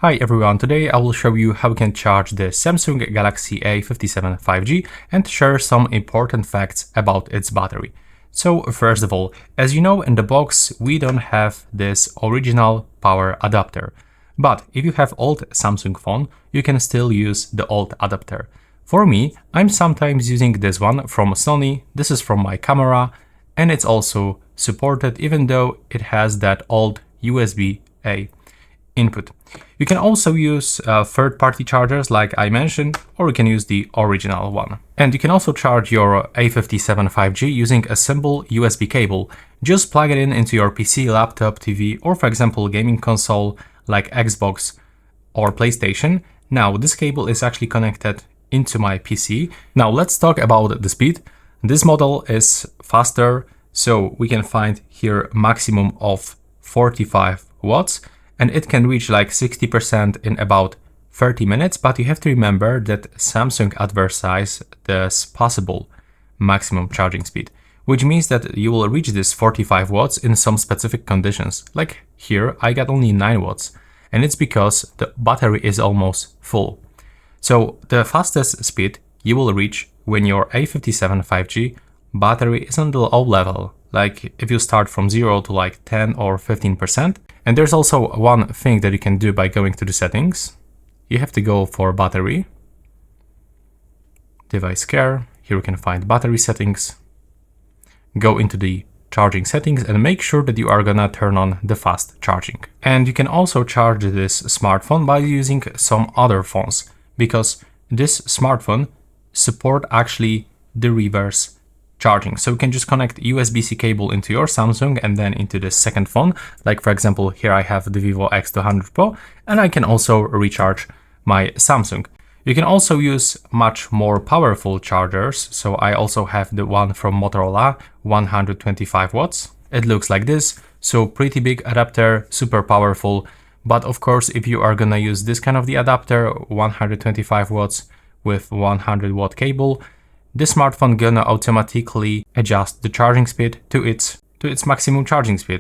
Hi everyone, today I will show you how you can charge the Samsung Galaxy A57 5G and share some important facts about its battery. So first of all, as you know, in the box we don't have this original power adapter. But if you have old Samsung phone, you can still use the old adapter. For me, I'm sometimes using this one from Sony, this is from my camera, and it's also supported even though it has that old USB-A input. You can also use third-party chargers like I mentioned, or you can use the original one. And you can also charge your A57 5G using a simple USB cable. Just plug it in into your PC, laptop, TV, or for example gaming console like Xbox or PlayStation. Now this cable is actually connected into my PC. Now let's talk about the speed. This model is faster, so we can find here maximum of 45 watts. And it can reach like 60% in about 30 minutes, but you have to remember that Samsung advertised this possible maximum charging speed, which means that you will reach this 45 watts in some specific conditions. Like here, I got only 9 watts, and it's because the battery is almost full. So the fastest speed you will reach when your A57 5G battery is on the low level, like if you start from 0 to like 10 or 15%. And there's also one thing that you can do by going to the settings. You have to go for battery, device care, here you can find battery settings, go into the charging settings and make sure that you are gonna turn on the fast charging. And you can also charge this smartphone by using some other phones, because this smartphone support actually the reverse charging. So you can just connect USB-C cable into your Samsung and then into the second phone. Like for example, here I have the Vivo X200 Pro and I can also recharge my Samsung. You can also use much more powerful chargers. So I also have the one from Motorola, 125 watts. It looks like this. So pretty big adapter, super powerful. But of course, if you are gonna use this kind of the adapter, 125 watts with 100 watt cable, the smartphone gonna automatically adjust the charging speed to its maximum charging speed.